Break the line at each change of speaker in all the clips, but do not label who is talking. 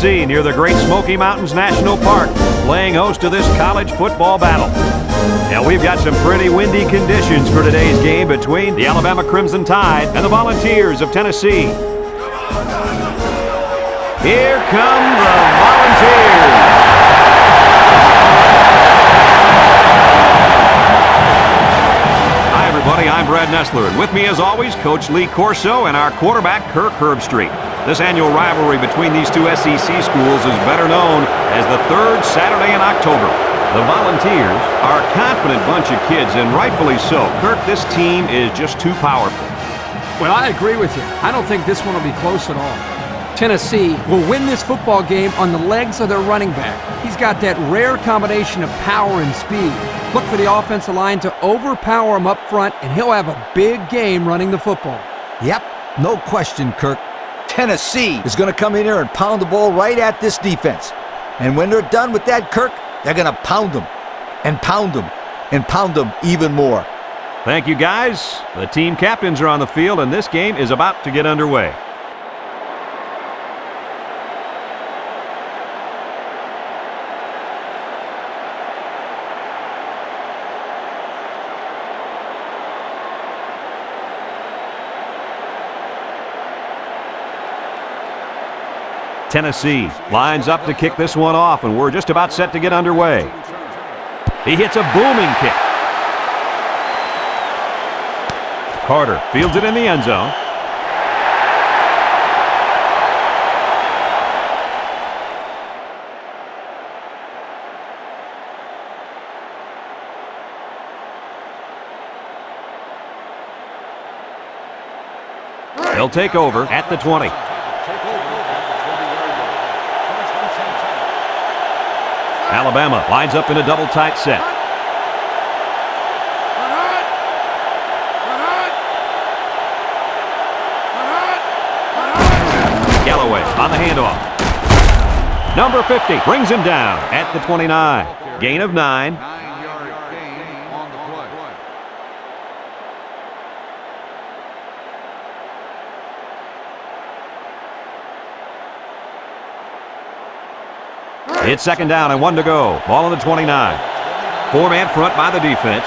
Tennessee, near the Great Smoky Mountains National Park, playing host to this college football battle. Now, we've got some pretty windy conditions for today's game between the Alabama Crimson Tide and the Volunteers of Tennessee. Here come the Volunteers. Hi, everybody. I'm Brad Nessler, and with me, as always, Coach Lee Corso and our quarterback, Kirk Herbstreit. This annual rivalry between these two SEC schools is better known as the third Saturday in October. The Volunteers are a confident bunch of kids, and rightfully so. Kirk, this team is just too powerful.
Well, I agree with you. I don't think this one will be close at all. Tennessee will win this football game on the legs of their running back. He's got that rare combination of power and speed. Look for the offensive line to overpower him up front, and he'll have a big game running the football.
Yep, no question, Kirk. Tennessee is going to come in here and pound the ball right at this defense. And when they're done with that, Kirk, they're going to pound them and pound them and pound them even more.
Thank you, guys. The team captains are on the field, and this game is about to get underway. Tennessee lines up to kick this one off, and we're just about set to get underway. He hits a booming kick. Carter fields it in the end zone. They'll take over at the 20. Alabama lines up in a double tight set. Galloway on the handoff. Number 50 brings him down at the 29. Gain of 9. It's second down and 1 to go. Ball on the 29. Four-man front by the defense.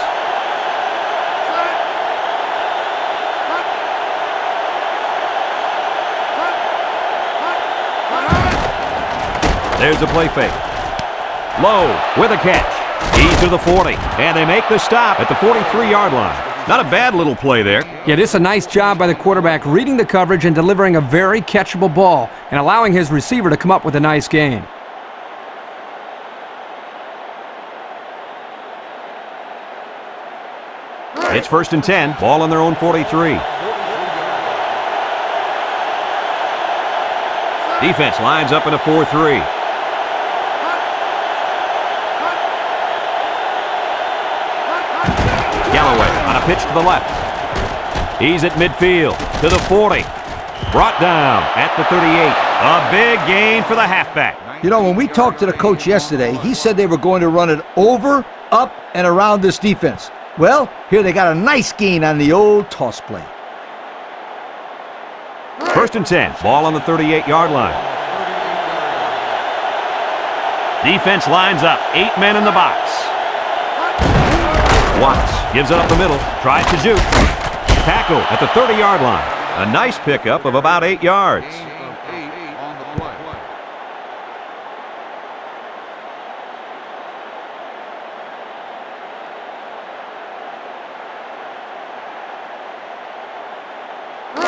There's a play fake. Low with a catch. He's to the 40, and they make the stop at the 43-yard line. Not a bad little play there.
Yeah, this is a nice job by the quarterback reading the coverage and delivering a very catchable ball and allowing his receiver to come up with a nice gain.
It's first and 10. Ball on their own 43. Defense lines up in a 4-3. Galloway on a pitch to the left. He's at midfield to the 40. Brought down at the 38. A big gain for the halfback.
You know, when we talked to the coach yesterday, he said they were going to run it over, up, and around this defense. Well, here they got a nice gain on the old toss play.
First and 10. Ball on the 38-yard line. Defense lines up. 8 men in the box. Watts gives it up the middle. Tries to shoot. Tackle at the 30-yard line. A nice pickup of about 8 yards.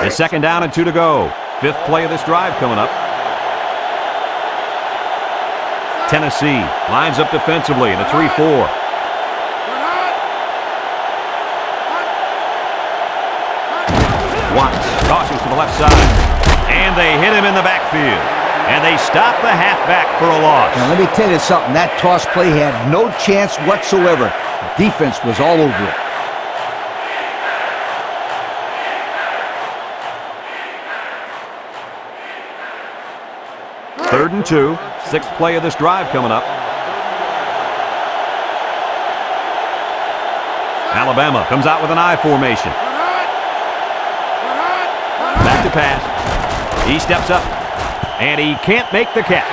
It's second down and 2 to go. Fifth play of this drive coming up. Tennessee lines up defensively in a 3-4. Watts tosses to the left side. And they hit him in the backfield. And they stop the halfback for a loss.
Now, let me tell you something. That toss play had no chance whatsoever. The defense was all over it.
Third and 2. Sixth play of this drive coming up. Alabama comes out with an I formation. Back to pass. He steps up. and he can't make the catch.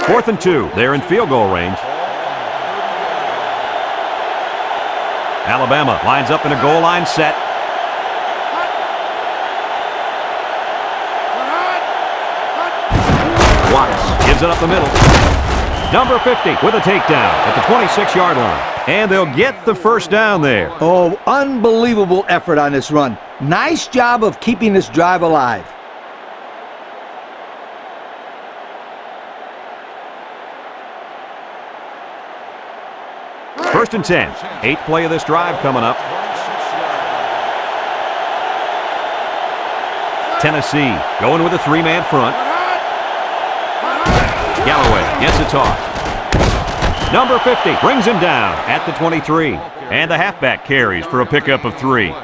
Fourth and 2. They're in field goal range. Alabama lines up in a goal line set. Watts gives it up the middle. Number 50 with a takedown at the 26-yard line. And they'll get the first down there.
Oh, unbelievable effort on this run. Nice job of keeping this drive alive.
First and 10. 8th play of this drive coming up. Tennessee going with a 3-man front. Galloway gets it off. Number 50 brings him down at the 23. And the halfback carries for a pickup of 3.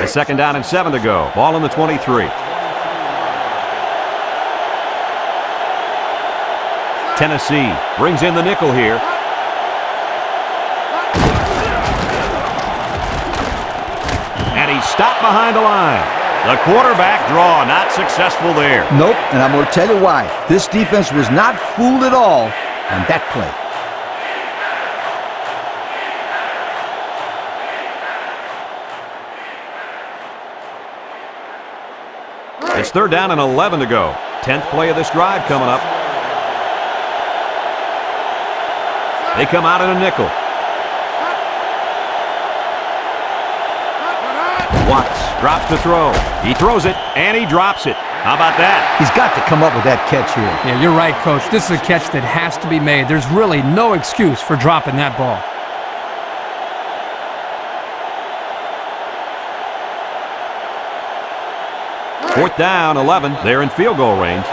A second down and 7 to go. Ball on the 23. Tennessee brings in the nickel here. And he's stopped behind the line. The quarterback draw not successful there.
Nope, and I'm going to tell you why. This defense was not fooled at all on that play.
It's third down and 11 to go. 10th play of this drive coming up. They come out in a nickel. Watts drops to throw. He throws it, and he drops it. How about that?
He's got to come up with that catch here.
Yeah, you're right, Coach. This is a catch that has to be made. There's really no excuse for dropping that ball.
Fourth down, 11. They're in field goal range.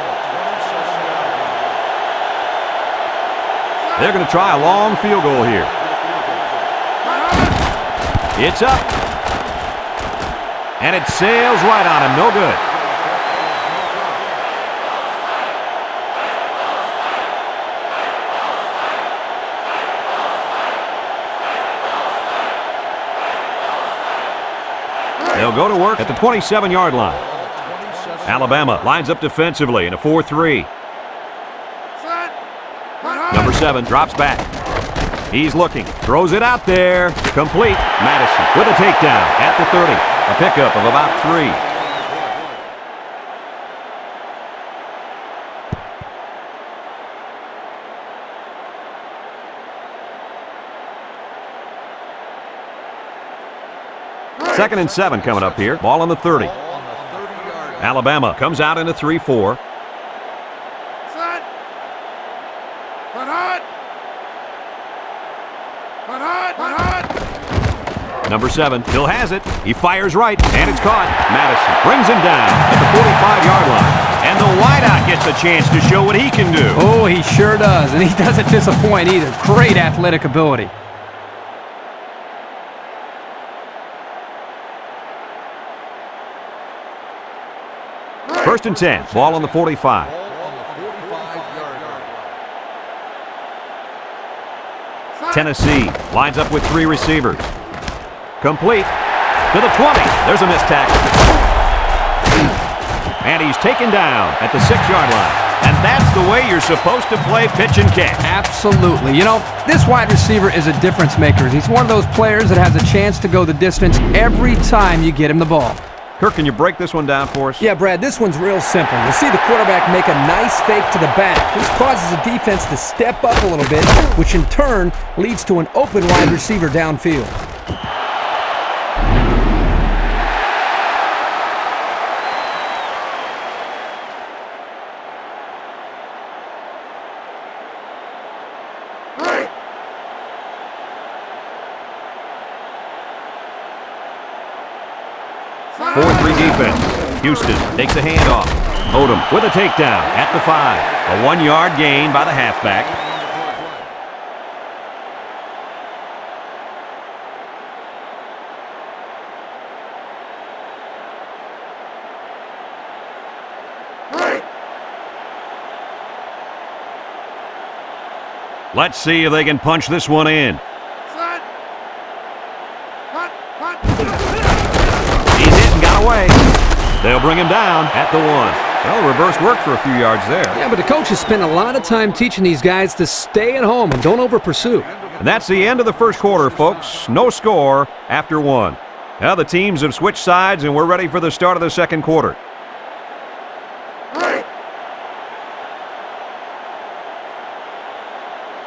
They're going to try a long field goal here. It's up. And it sails right on him. No good. They'll go to work at the 27-yard line. Alabama lines up defensively in a 4-3. Number 7 drops back. He's looking. Throws it out there. Complete. Madison with a takedown at the 30. A pickup of about 3. Second and 7 coming up here. Ball on the 30. Alabama comes out in a 3-4. Number 7 still has it. He fires right, and it's caught. Madison brings him down at the 45-yard line. And the wideout gets a chance to show what he can do.
Oh, he sure does, and he doesn't disappoint either. Great athletic ability.
First and 10. Ball on the 45. Tennessee lines up with 3 receivers. Complete to the 20. There's a missed tackle. And he's taken down at the 6-yard line. And that's the way you're supposed to play pitch and catch.
Absolutely. You know, this wide receiver is a difference maker. He's one of those players that has a chance to go the distance every time you get him the ball.
Kirk, can you break this one down for us?
Yeah, Brad, this one's real simple. You'll see the quarterback make a nice fake to the back. This causes the defense to step up a little bit, which in turn leads to an open wide receiver downfield.
Defense. Houston takes a handoff. Odom with a takedown at the 5. A 1-yard gain by the halfback. Let's see if they can punch this one in. He's hit and got away. They'll bring him down at the 1. Well, reverse worked for a few yards there.
Yeah, but the coach has spent a lot of time teaching these guys to stay at home and don't over-pursue.
And that's the end of the first quarter, folks. No score after 1. Now the teams have switched sides, and we're ready for the start of the second quarter.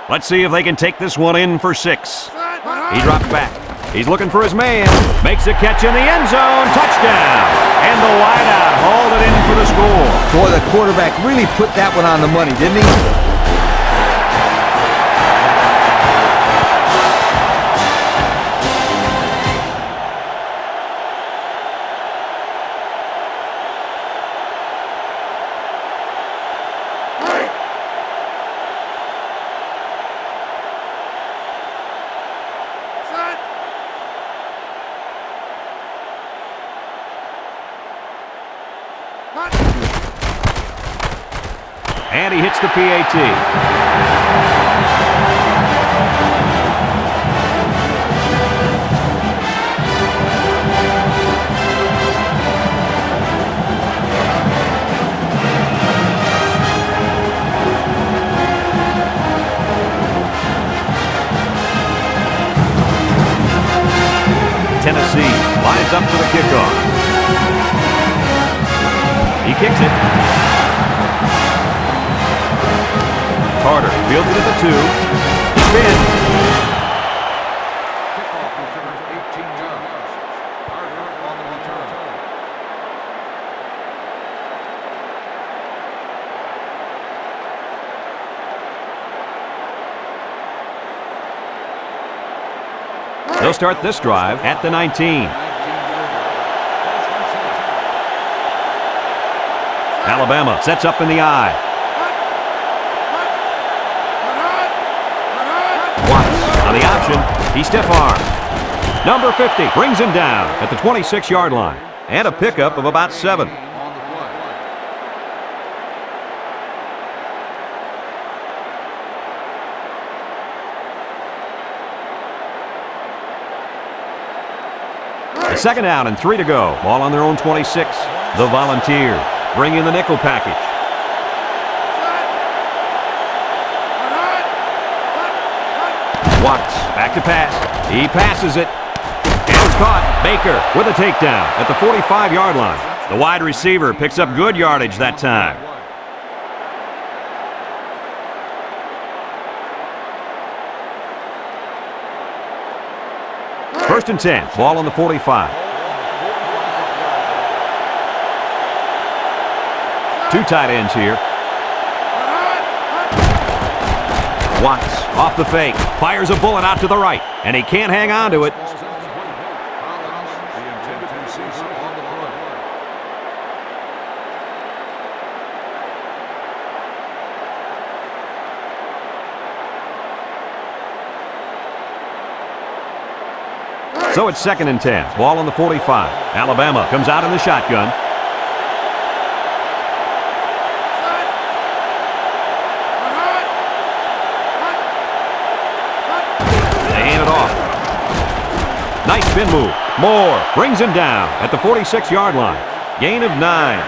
Let's see if they can take this one in for 6. He drops back. He's looking for his man. Makes a catch in the end zone. Touchdown. And the wideout hauled it in for the score.
Boy, the quarterback really put that one on the money, didn't he?
And he hits the PAT. Tennessee lines up for the kickoff. He kicks it. Carter fields it at the 2. Spin.
Kickoff returns 18 yards. Carter on the return.
They'll start this drive at the 19. Alabama sets up in the I. On the option, he stiff-armed. Number 50 brings him down at the 26-yard line. And a pickup of about 7. A second down and 3 to go. Ball on their own 26. The Volunteers bring in the nickel package. Watts back to pass. He passes it. And it's caught. Baker with a takedown at the 45-yard line. The wide receiver picks up good yardage that time. First and 10. Ball on the 45. 2 tight ends here. Watts off the fake, fires a bullet out to the right, and he can't hang on to it. So it's second and 10. Ball on the 45. Alabama comes out in the shotgun. Nice spin move. Moore brings him down at the 46-yard line. Gain of 9.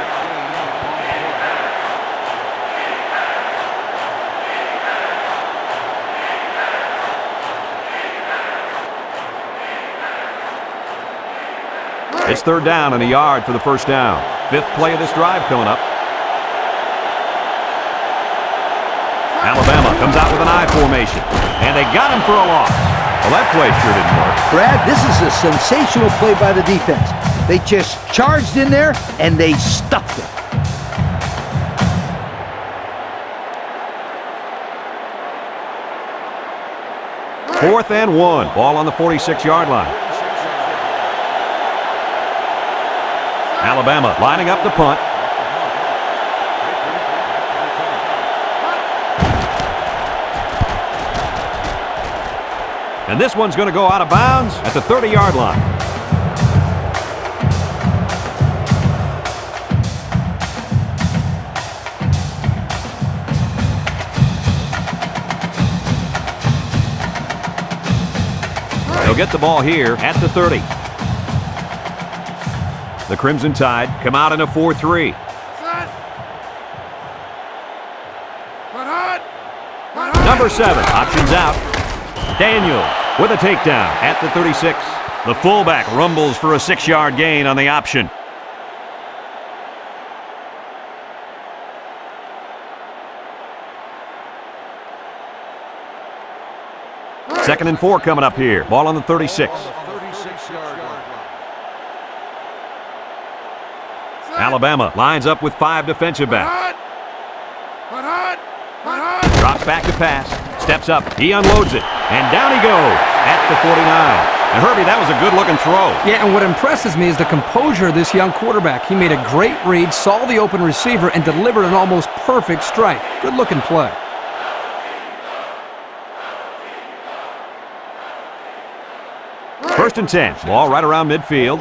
It's third down and a yard for the first down. 5th play of this drive coming up. Alabama comes out with an I formation, and they got him for a loss. Well, that play sure didn't work.
Brad, this is a sensational play by the defense. They just charged in there, and they stuffed it.
Fourth and 1. Ball on the 46-yard line. Alabama lining up the punt. And this one's going to go out of bounds at the 30-yard line. They'll get the ball here at the 30. The Crimson Tide come out in a 4-3. Number 7 options out. Daniels with a takedown at the 36. The fullback rumbles for a 6-yard gain on the option. Second and 4 coming up here. Ball on the 36. Alabama lines up with 5 defensive backs. Drops back to pass. Steps up. He unloads it. And down he goes at the 49. And Herbie, that was a good-looking throw.
Yeah, and what impresses me is the composure of this young quarterback. He made a great read, saw the open receiver, and delivered an almost perfect strike. Good-looking play.
First and 10. Ball right around midfield.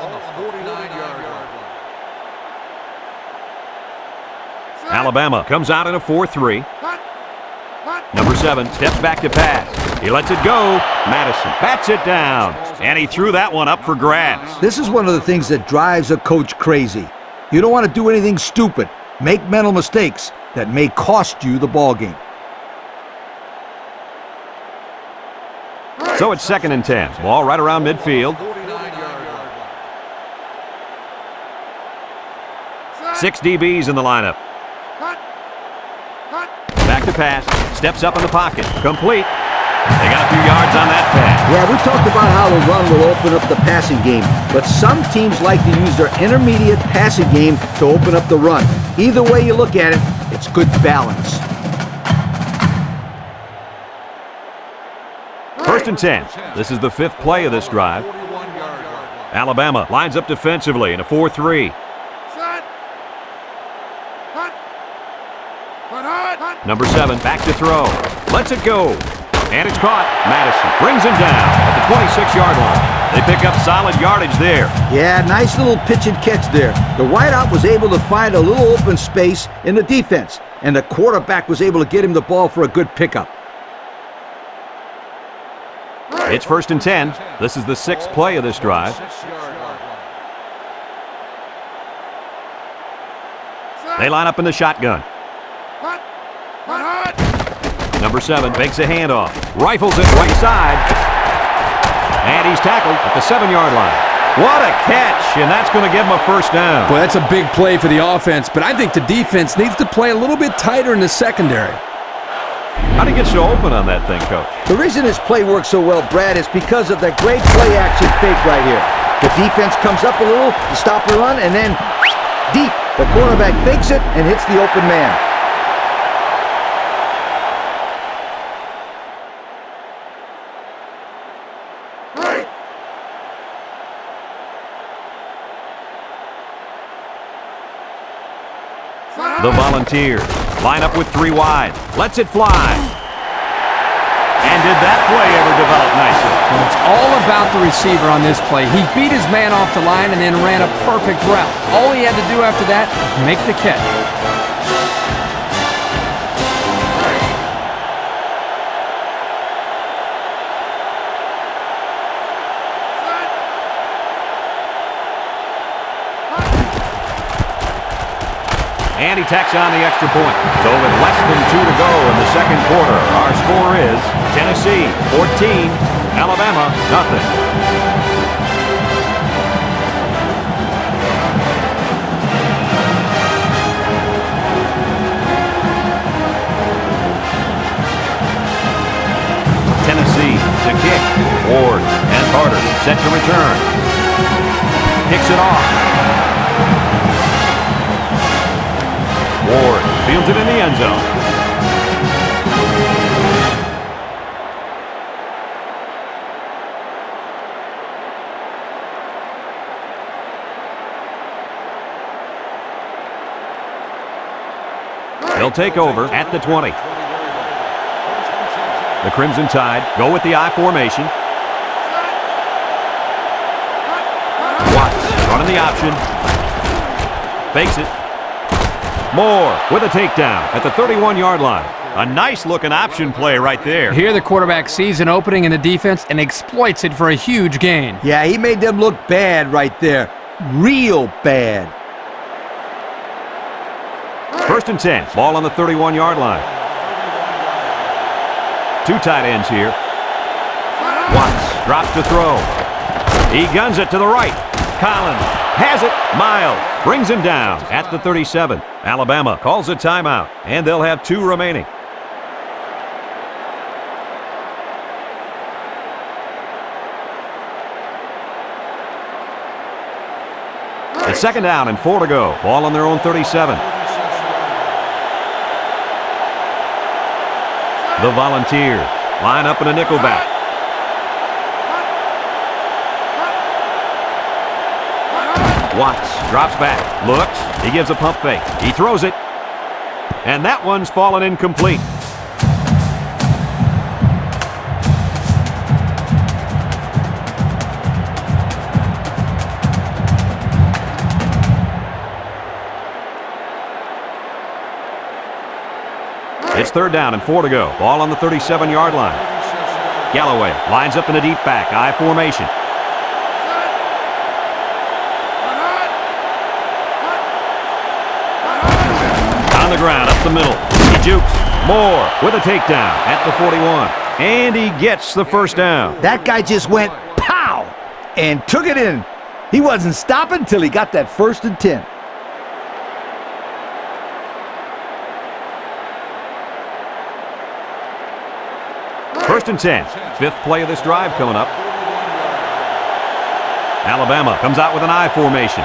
Alabama comes out in a 4-3. Number 7 steps back to pass. He lets it go. Madison bats it down. And he threw that one up for grabs.
This is one of the things that drives a coach crazy. You don't want to do anything stupid. Make mental mistakes that may cost you the ball game.
So it's second and 10. Ball right around midfield. 6 DBs in the lineup. Back to pass. Steps up in the pocket. Complete. They got a few yards on that pass.
Yeah, we talked about how the run will open up the passing game, but some teams like to use their intermediate passing game to open up the run. Either way you look at it, it's good balance.
First and 10. This is the 5th play of this drive. Alabama lines up defensively in a 4-3. Number 7 back to throw. Lets it go. And it's caught. Madison brings him down at the 26-yard line. They pick up solid yardage there.
Yeah, nice little pitch and catch there. The wideout was able to find a little open space in the defense, and the quarterback was able to get him the ball for a good pickup.
It's first and 10. This is the 6th play of this drive. They line up in the shotgun. Number 7 makes a handoff. Rifles it right side. And he's tackled at the 7-yard line. What a catch, and that's going to give him a first down.
Well, that's a big play for the offense, but I think the defense needs to play a little bit tighter in the secondary.
How did he get so open on that thing, Coach?
The reason this play works so well, Brad, is because of that great play-action fake right here. The defense comes up a little to stop the run, and then deep, the quarterback fakes it and hits the open man.
The Volunteers line up with 3 wide. Lets it fly. And did that play ever develop nicely?
Well, it's all about the receiver on this play. He beat his man off the line and then ran a perfect route. All he had to do after that was make the catch.
And he tacks on the extra point. So with less than 2 to go in the second quarter, our score is Tennessee 14, Alabama nothing. Tennessee to kick. Ward and Carter set to return. Kicks it off. Ward fields it in the end zone. They'll take over at the 20. The Crimson Tide go with the I formation. Watts running the option. Fakes it. Moore with a takedown at the 31-yard line. A nice-looking option play right there.
Here the quarterback sees an opening in the defense and exploits it for a huge gain.
Yeah, he made them look bad right there. Real bad.
1st and 10. Ball on the 31-yard line. 2 tight ends here. Watts drops to throw. He guns it to the right. Collins has it. Miles brings him down at the 37. Alabama calls a timeout, and they'll have 2 remaining. It's 2nd down and 4 to go. Ball on their own 37. The Volunteers line up in a nickelback. Watts drops back, looks, he gives a pump fake, he throws it, and that one's fallen incomplete. It's 3rd down and 4 to go. Ball on the 37-yard line. Galloway lines up in a deep back, I formation. On the ground, up the middle. He jukes. Moore with a takedown at the 41. And he gets the 1st down.
That guy just went pow and took it in. He wasn't stopping till he got that 1st and 10.
First and 10. 5th play of this drive coming up. Alabama comes out with an I formation.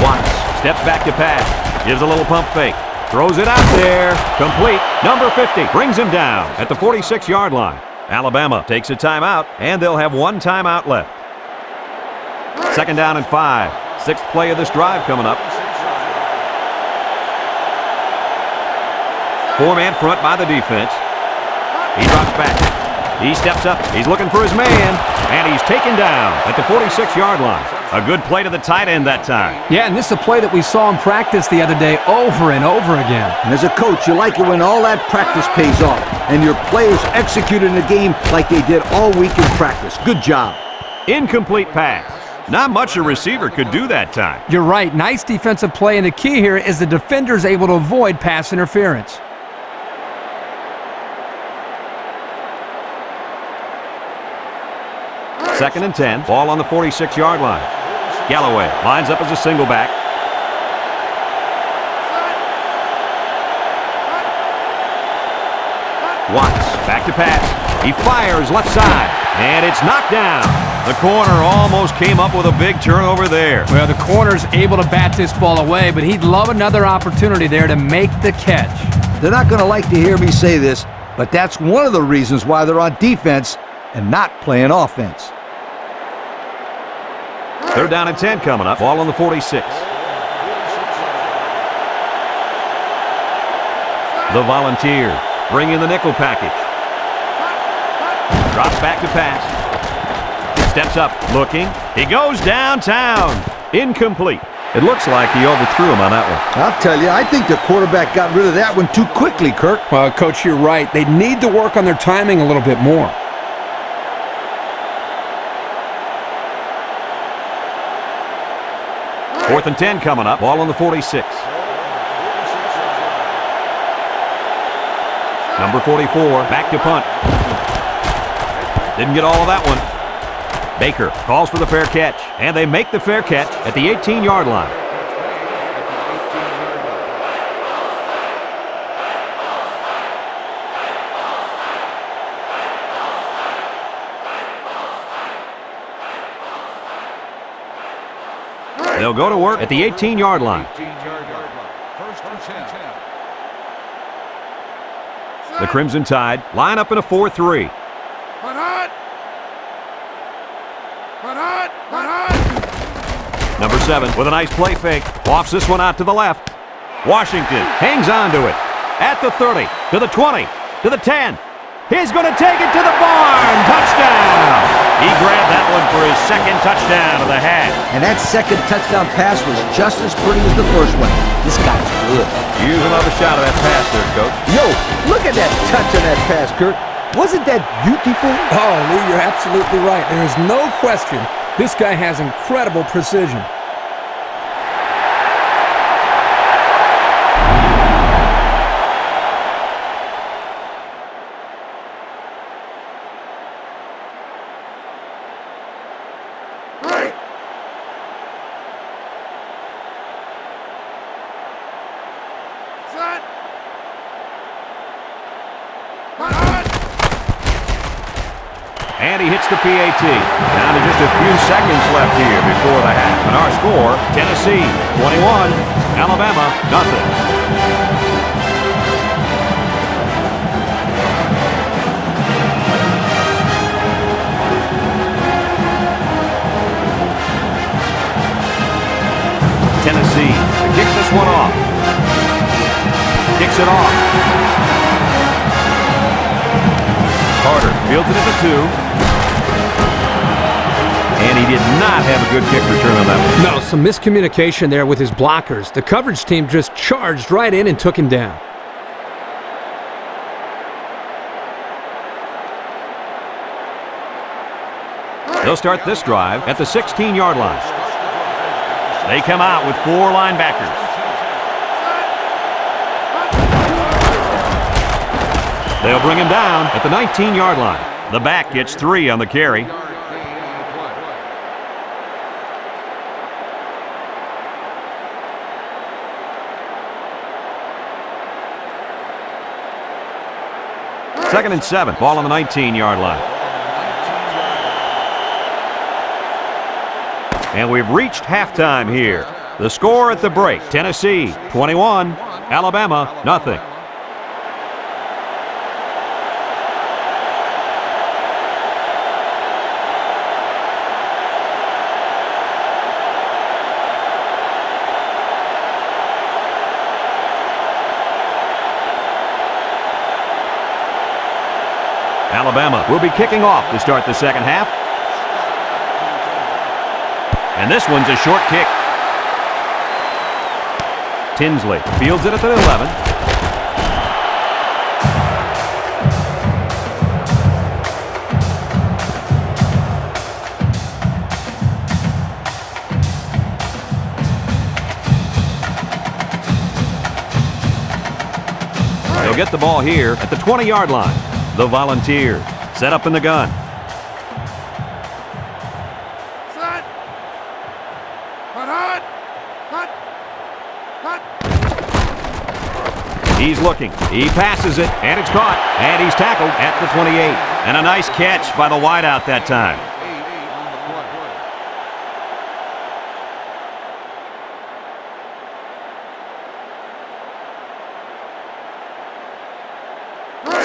Watts steps back to pass. Gives a little pump fake. Throws it out there. Complete. Number 50 brings him down at the 46-yard line. Alabama takes a timeout, and they'll have 1 timeout left. 2nd down and 5. 6th play of this drive coming up. 4-man front by the defense. He drops back. He steps up. He's looking for his man, and he's taken down at the 46-yard line. A good play to the tight end that time.
Yeah, and this is a play that we saw in practice the other day over and over again.
And as a coach, you like it when all that practice pays off and your players execute in the game like they did all week in practice. Good job.
Incomplete pass. Not much a receiver could do that time.
You're right. Nice defensive play, and the key here is the defender's able to avoid pass interference.
2nd and 10. Ball on the 46-yard line. Galloway lines up as a single back. Watts back to pass. He fires left side, and it's knocked down. The corner almost came up with a big turnover there.
Well, the corner's able to bat this ball away, but he'd love another opportunity there to make the catch.
They're not going to like to hear me say this, but that's one of the reasons why they're on defense and not playing offense.
3rd down and 10 coming up. Ball on the 46. The Volunteers bring in the nickel package. Drops back to pass. Steps up, looking. He goes downtown. Incomplete. It looks like he overthrew him on that one.
I'll tell you, I think the quarterback got rid of that one too quickly, Kirk.
Well, Coach, you're right. They need to work on their timing a little bit more.
4th and 10 coming up. Ball on the 46. Number 44, back to punt. Didn't get all of that one. Baker calls for the fair catch, and they make the fair catch at the 18-yard line. They'll go to work at the 18-yard line. The Crimson Tide line up in a 4-3. Number 7 with a nice play fake. Lofts this one out to the left. Washington hangs on to it. At the 30, to the 20, to the 10. He's going to take it to the barn. Touchdown. He grabbed that one for his second touchdown of the half.
And that second touchdown pass was just as pretty as the first one. This guy's good.
Use another shot of that pass there, Coach.
Yo, look at that touch on that pass, Kurt. Wasn't that beautiful?
Oh, Lee, you're absolutely right. There is no question this guy has incredible precision.
And he hits the PAT. Down to just a few seconds left here before the half. And our score, Tennessee 21, Alabama nothing. Tennessee to kick this one off. Kicks it off. Carter fields it at the 2. And he did not have a good kick return on that one.
No, some miscommunication there with his blockers. The coverage team just charged right in and took him down.
They'll start this drive at the 16-yard line. They come out with 4 linebackers. They'll bring him down at the 19-yard line. The back gets 3 on the carry. Second and 7. Ball on the 19-yard line. And we've reached halftime here. The score at the break, Tennessee 21, Alabama nothing. Alabama will be kicking off to start the second half. And this one's a short kick. Tinsley fields it at the 11. They'll get the ball here at the 20-yard line. The Volunteers set up in the gun. He's looking. He passes it, and it's caught. And he's tackled at the 28. And a nice catch by the wideout that time.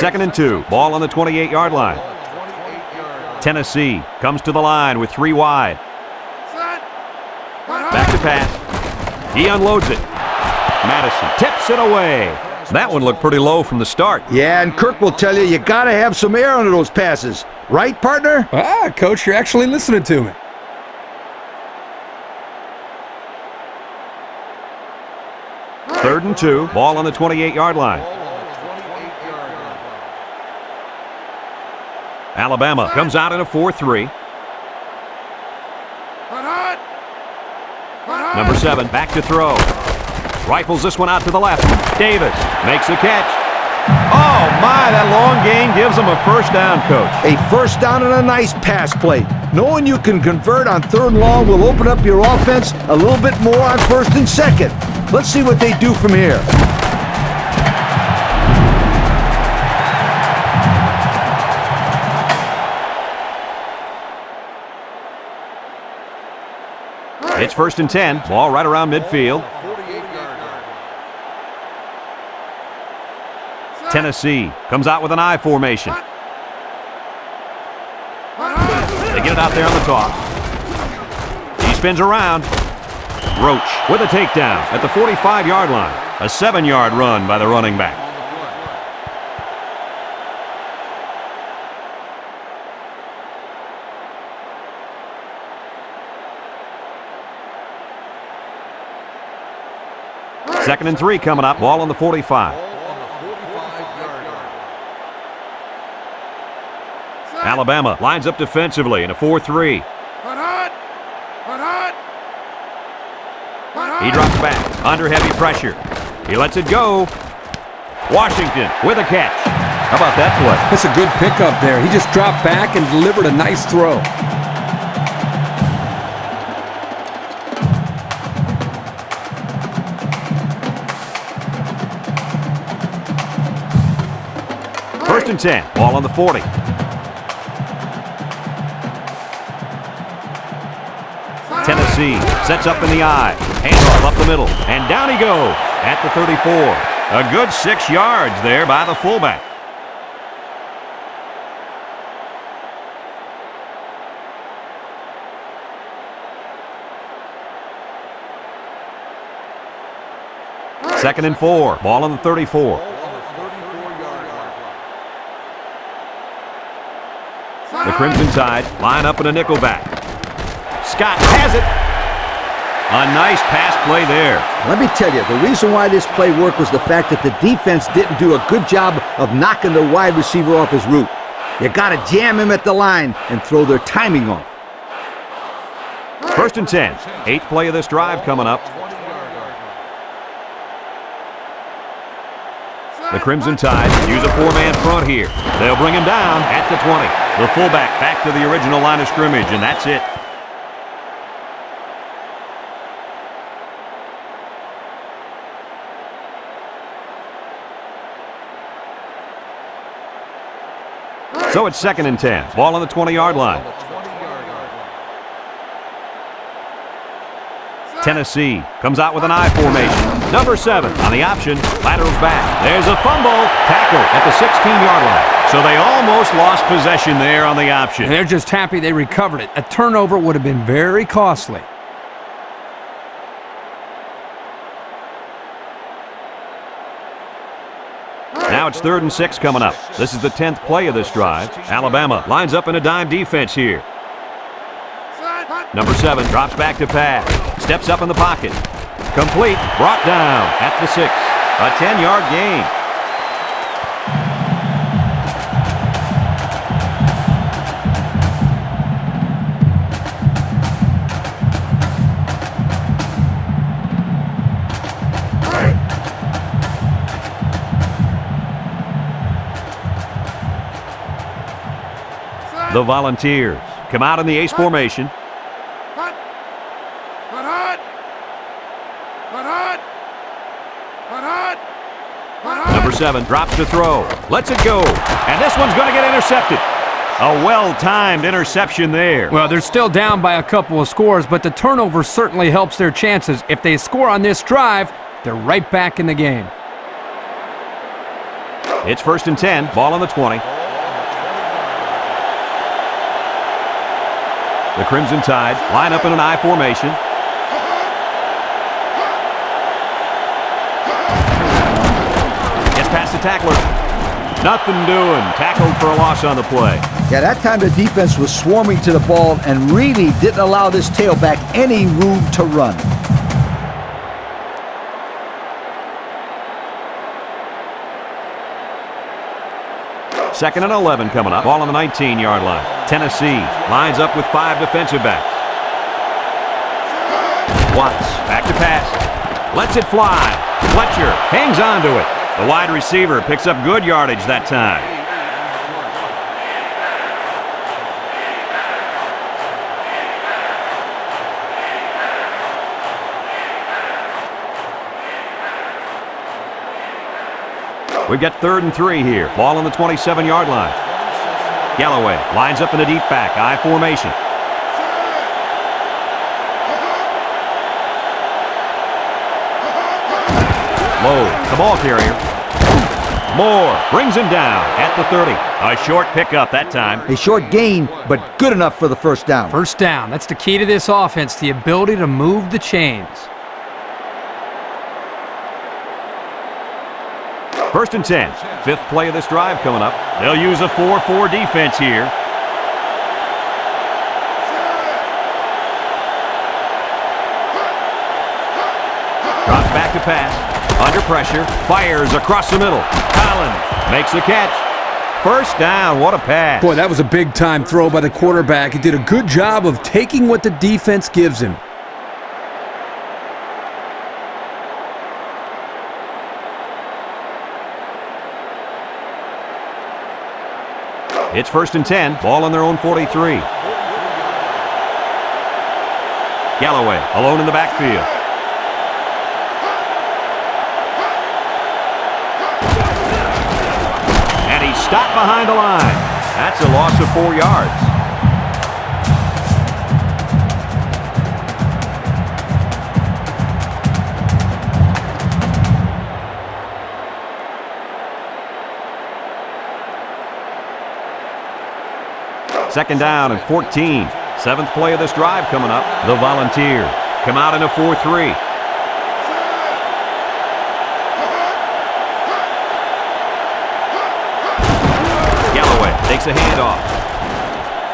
Second and 2. Ball on the 28-yard line. Tennessee comes to the line with 3 wide. Back to pass. He unloads it. Madison tips it away. That one looked pretty low from the start.
Yeah, and Kirk will tell you got to have some air under those passes. Right, partner?
Ah, Coach, you're actually listening to me.
Third and 2. Ball on the 28-yard line. Alabama comes out in a 4-3. Number 7 back to throw. Rifles this one out to the left. Davis makes the catch. Oh, my, that long gain gives them a first down, Coach.
A first down and a nice pass play. Knowing you can convert on 3rd and long will open up your offense a little bit more on 1st and 2nd. Let's see what they do from here.
It's 1st and 10. Ball right around midfield. Tennessee comes out with an I formation. They get it out there on the toss. He spins around. Roach with a takedown at the 45-yard line. A 7-yard run by the running back. 2nd and 3 coming up. Ball on the 45.
On the 45-yard line.
Alabama lines up defensively in a 4-3. He drops back under heavy pressure. He lets it go. Washington with a catch. How about that play?
That's a good pickup there. He just dropped back and delivered a nice throw.
First and 10. Ball on the 40. Tennessee sets up in the eye. Handoff up the middle. And down he goes at the 34. A good 6 yards there by the fullback. Second and 4. Ball on the 34.
On the 34-yard line.
The Crimson Tide line up in a nickelback. Scott has it. A nice pass play there.
Let me tell you, the reason why this play worked was the fact that the defense didn't do a good job of knocking the wide receiver off his route. You got to jam him at the line and throw their timing off.
First and 10. 8th play of this drive coming up.
20-yard line.
The Crimson Tide use a 4-man front here. They'll bring him down at the 20. The fullback back to the original line of scrimmage, and that's it. So it's 2nd and 10. Ball on the 20-yard line.
On the 20-yard line.
Tennessee comes out with an I formation. Number 7 on the option. Laterals back. There's a fumble. Tackle at the 16-yard line. So they almost lost possession there on the option.
And they're just happy they recovered it. A turnover would have been very costly.
Now it's 3rd and 6 coming up. This is the 10th play of this drive. Alabama lines up in a dime defense here. Number 7 drops back to pass. Steps up in the pocket. Complete. Brought down at the 6. A 10-yard gain. The Volunteers come out in the ace formation. Number 7 drops to throw. Lets it go. And this one's going to get intercepted. A well-timed interception there.
Well, they're still down by a couple of scores, but the turnover certainly helps their chances. If they score on this drive, they're right back in the game.
It's 1st and 10. Ball on the 20. The Crimson Tide line up in an I formation. Gets past the tackler. Nothing doing. Tackled for a loss on the play.
Yeah, that time the defense was swarming to the ball and really didn't allow this tailback any room to run.
Second and 11 coming up. Ball on the 19-yard line. Tennessee lines up with 5 defensive backs. Watts back to pass. Lets it fly. Fletcher hangs on to it. The wide receiver picks up good yardage that time. We've got 3rd and 3 here. Ball on the 27-yard line. Galloway lines up in a deep back, I formation. Lowe, the ball carrier. Moore brings him down at the 30. A short pickup that time.
A short gain, but good enough for the first down.
First down. That's the key to this offense, the ability to move the chains.
1st and 10. 5th play of this drive coming up. They'll use a 4-4 defense here. Drops back to pass. Under pressure. Fires across the middle. Collins makes the catch. First down. What a pass.
Boy, that was a big-time throw by the quarterback. He did a good job of taking what the defense gives him.
It's 1st and 10. Ball on their own 43. Galloway alone in the backfield. And he's stopped behind the line. That's a loss of 4 yards. Second down and 14. 7th play of this drive coming up. The Volunteers come out in a 4-3. Galloway takes a handoff.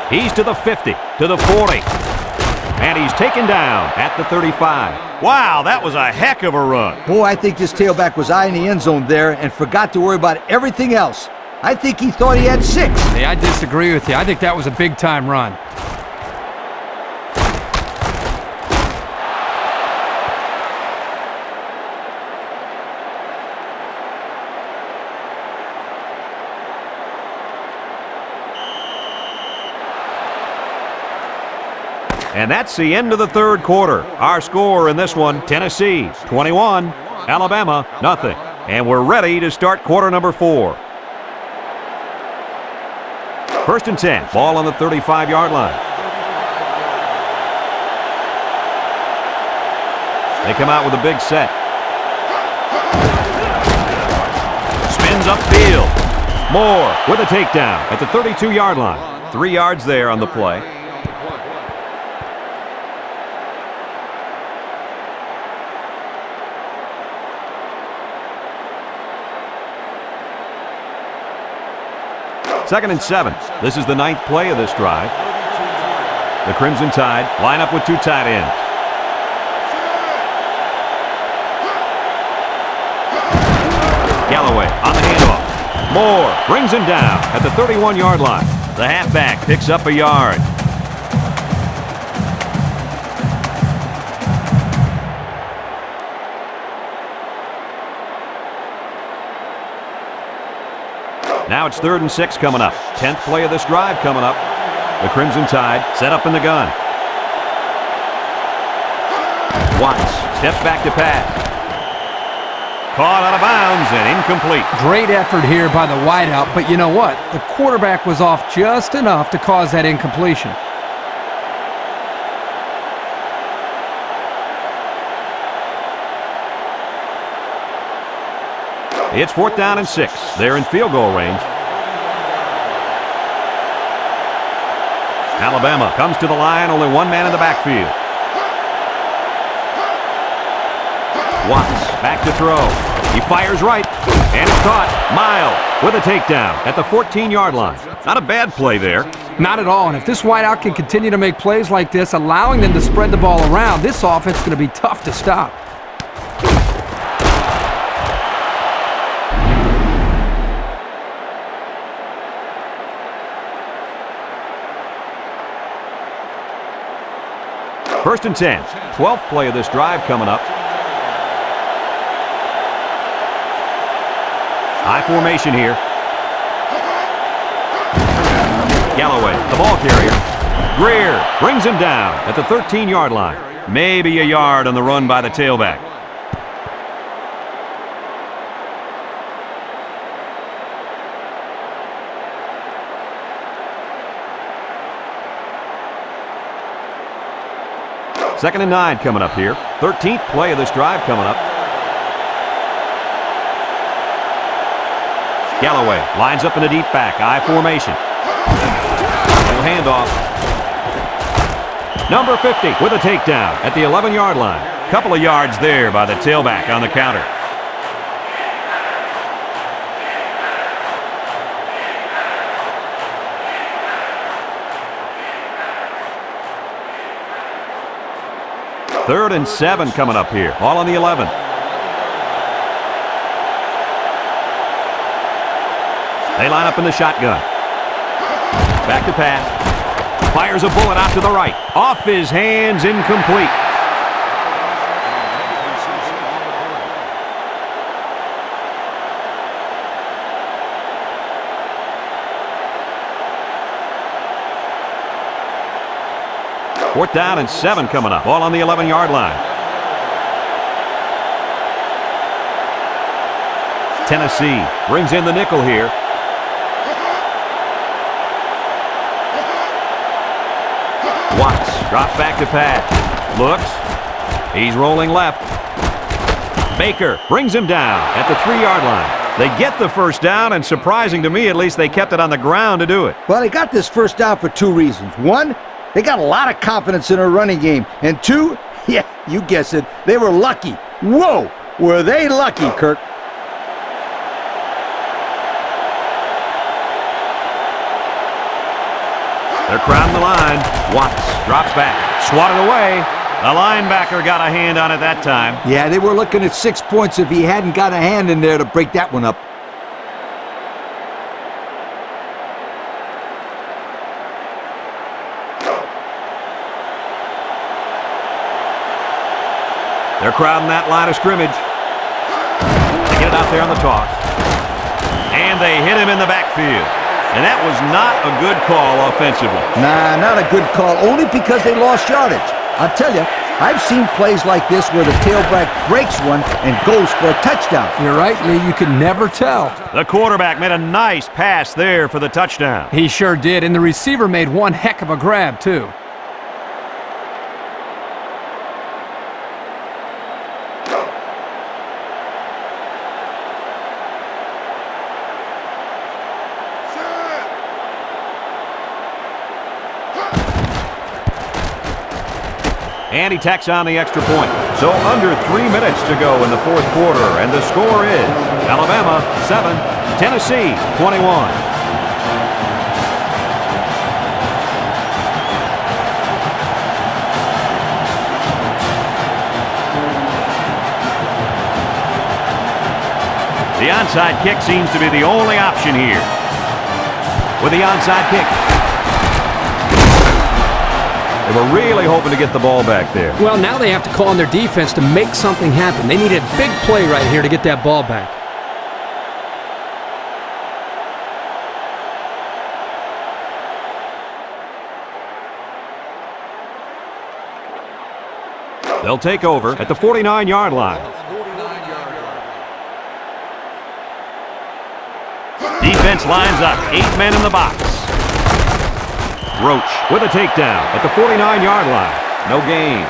He's to the 50, to the 40. And he's taken down at the 35. Wow, that was a heck of a run.
Boy, I think this tailback was eyeing the end zone there and forgot to worry about everything else. I think he thought he had 6.
Hey, I disagree with you. I think that was a big-time run.
And that's the end of the 3rd quarter. Our score in this one, Tennessee 21, Alabama nothing. And we're ready to start quarter number 4. 1st and 10. Ball on the 35-yard line. They come out with a big set. Spins upfield. Moore with a takedown at the 32-yard line. 3 yards there on the play. Second and 7. This is the 9th play of this drive. The Crimson Tide line up with 2 tight ends. Galloway on the handoff. Moore brings him down at the 31-yard line. The halfback picks up a yard. Now it's 3rd and 6 coming up. 10th play of this drive coming up. The Crimson Tide set up in the gun. Watts steps back to pass. Caught out of bounds and incomplete.
Great effort here by the wideout, but you know what? The quarterback was off just enough to cause that incompletion.
It's 4th down and 6. They're in field goal range. Alabama comes to the line, only 1 man in the backfield. Watts back to throw. He fires right, and it's caught. Miles with a takedown at the 14-yard line. Not a bad play there.
Not at all, and if this wideout can continue to make plays like this, allowing them to spread the ball around, this offense is going to be tough to stop.
First and 10. 12th play of this drive coming up. High formation here. Galloway, the ball carrier. Greer brings him down at the 13-yard line. Maybe a yard on the run by the tailback. Second and 9 coming up here. 13th play of this drive coming up. Galloway lines up in a deep back, I formation. No handoff. Number 50 with a takedown at the 11-yard line. Couple of yards there by the tailback on the counter. Third and 7 coming up here. All on the 11. They line up in the shotgun. Back to pass. Fires a bullet out to the right. Off his hands, incomplete. Fourth down and 7 coming up. Ball on the 11-yard line. Tennessee brings in the nickel here. Watts drops back to pass. Looks. He's rolling left. Baker brings him down at the 3-yard line. They get the first down, and surprising to me, at least, they kept it on the ground to do it.
Well, they got this first down for 2 reasons. 1, they got a lot of confidence in their running game. And 2, yeah, you guessed it, they were lucky. Whoa, were they lucky, Kirk?
They're crowding the line. Watts drops back. Swatted away. The linebacker got a hand on it that time.
Yeah, they were looking at 6 points if he hadn't got a hand in there to break that one up.
They're crowding that line of scrimmage. They get it out there on the toss. And they hit him in the backfield. And that was not a good call offensively.
Nah, not a good call, only because they lost yardage. I'll tell you, I've seen plays like this where the tailback breaks one and goes for a touchdown.
You're right, Lee. You can never tell.
The quarterback made a nice pass there for the touchdown.
He sure did, and the receiver made one heck of a grab, too.
And he tacks on the extra point. So under 3 minutes to go in the fourth quarter, and the score is Alabama 7, Tennessee 21. The onside kick seems to be the only option here. With the onside kick. They were really hoping to get the ball back there.
Well, now they have to call on their defense to make something happen. They need a big play right here to get that ball back.
They'll take over at the 49-yard line. Defense lines up. 8 men in the box. Roach with a takedown at the 49-yard line. No gain.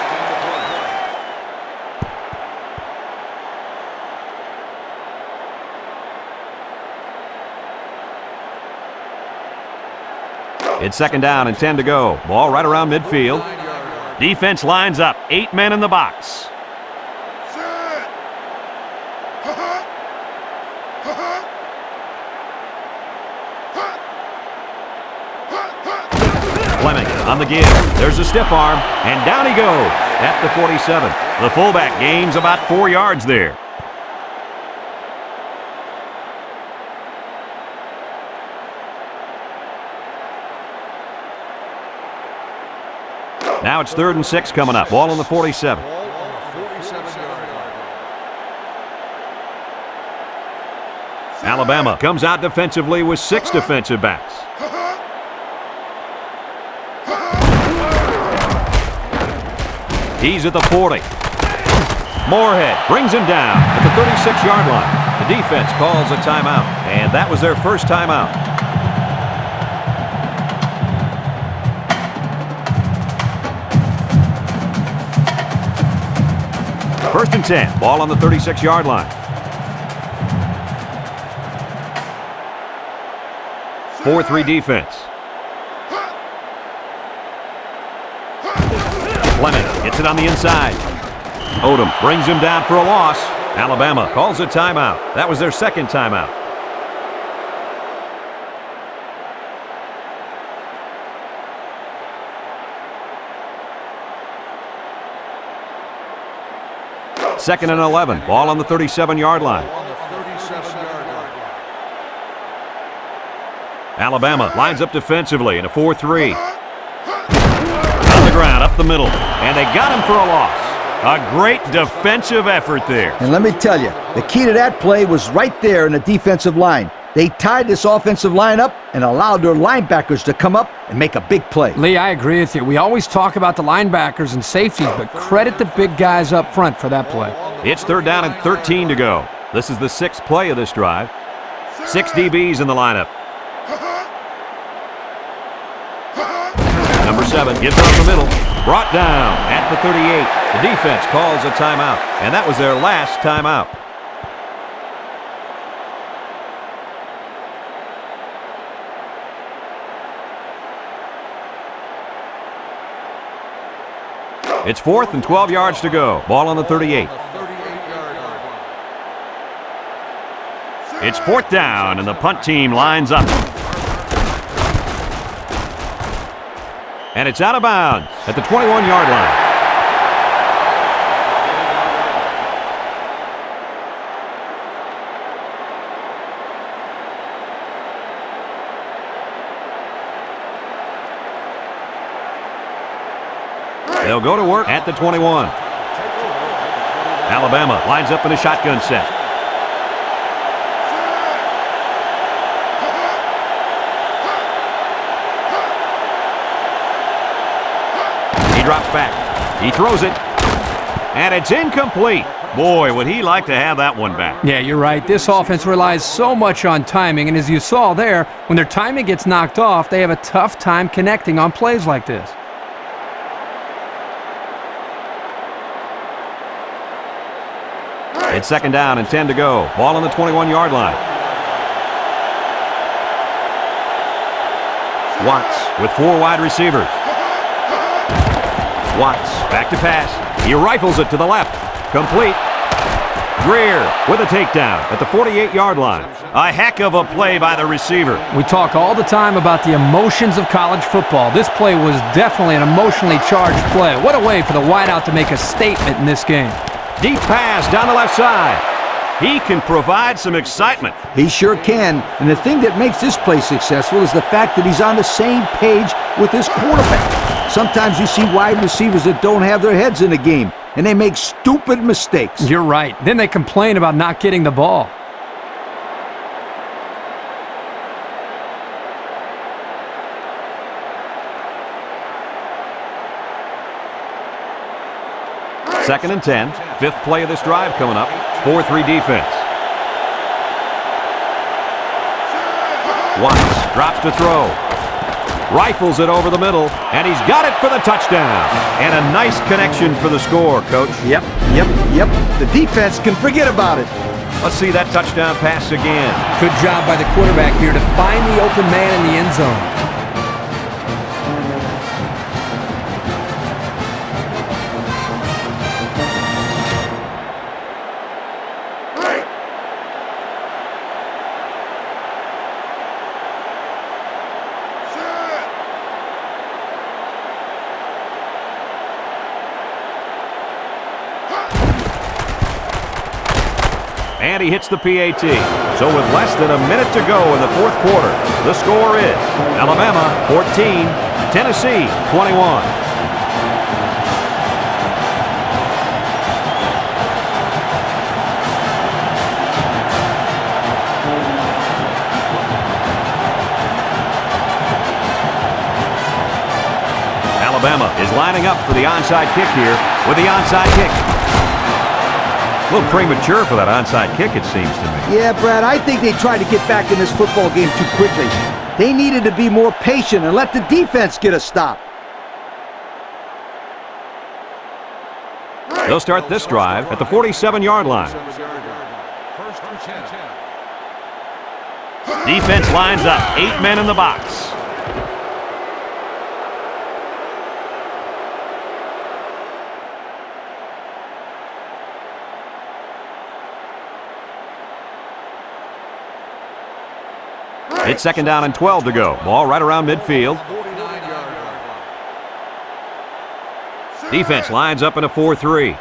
It's second down and 10 to go. Ball right around midfield. Defense lines up. 8 men in the box. Fleming on the give. There's a stiff arm, and down he goes at the 47. The fullback gains about 4 yards there. Now it's 3rd and 6 coming up. Ball on the 47. Alabama comes out defensively with 6 defensive backs. He's at the 40. Moorhead brings him down at the 36-yard line. The defense calls a timeout, and that was their first timeout. First and 10. Ball on the 36-yard line. 4-3 defense. Fleming gets it on the inside. Odom brings him down for a loss. Alabama calls a timeout. That was their second timeout. Second and 11. Ball on the 37-yard line. Alabama lines up defensively in a 4-3. On the ground, up the middle, and they got him for a loss. A great defensive effort there.
And let me tell you, the key to that play was right there in the defensive line. They tied this offensive line up and allowed their linebackers to come up and make a big play.
Lee, I agree with you. We always talk about the linebackers and safeties, but credit the big guys up front for that play.
It's 3rd down and 13 to go. This is the 6th play of this drive. 6 DBs in the lineup. Number 7 gives off the middle. Brought down at the 38. The defense calls a timeout, and that was their last timeout. It's 4th and 12 yards to go. Ball on the 38. It's 4th down, and the punt team lines up. And it's out of bounds at the 21-yard line. They'll go to work at the 21. Alabama lines up in a shotgun set. He drops back. He throws it. And it's incomplete. Boy, would he like to have that one back.
Yeah, you're right. This offense relies so much on timing, and as you saw there, when their timing gets knocked off, they have a tough time connecting on plays like this.
It's 2nd down and 10 to go. Ball on the 21-yard line. Watts with 4 wide receivers. Watts back to pass. He rifles it to the left. Complete. Greer with a takedown at the 48-yard line. A heck of a play by the receiver.
We talk all the time about the emotions of college football. This play was definitely an emotionally charged play. What a way for the wideout to make a statement in this game.
Deep pass down the left side. He can provide some excitement.
He sure can. And the thing that makes this play successful is the fact that he's on the same page with his quarterback. Sometimes you see wide receivers that don't have their heads in the game, and they make stupid mistakes.
You're right. Then they complain about not getting the ball.
Second and 10. 5th play of this drive coming up. 4-3 defense. Watts drops to throw. Rifles it over the middle, and he's got it for the touchdown. And a nice connection for the score, Coach.
Yep. The defense can forget about it.
Let's see that touchdown pass again.
Good job by the quarterback here to find the open man in the end zone.
And he hits the PAT. So with less than a minute to go in the 4th quarter, the score is Alabama 14, Tennessee 21. Alabama is lining up for the onside kick here with the onside kick. A little premature for that onside kick, it seems to me.
Yeah, Brad, I think they tried to get back in this football game too quickly. They needed to be more patient and let the defense get a stop.
They'll start this drive at the 47-yard line. Defense lines up. 8 men in the box. It's 2nd down and 12 to go. Ball right around midfield. Defense lines up in a 4-3.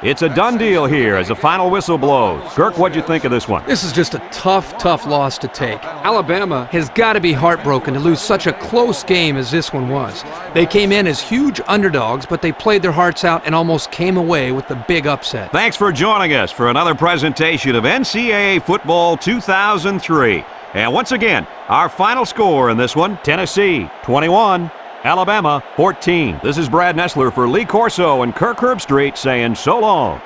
It's a done deal here as the final whistle blows. Kirk, what'd you think of this one?
This is just a tough loss to take. Alabama has got to be heartbroken to lose such a close game as this one was. They came in as huge underdogs, but they played their hearts out and almost came away with the big upset.
Thanks for joining us for another presentation of NCAA Football 2003. And once again, our final score in this one, Tennessee 21, Alabama 14. This is Brad Nessler for Lee Corso and Kirk Herbstreit saying so long.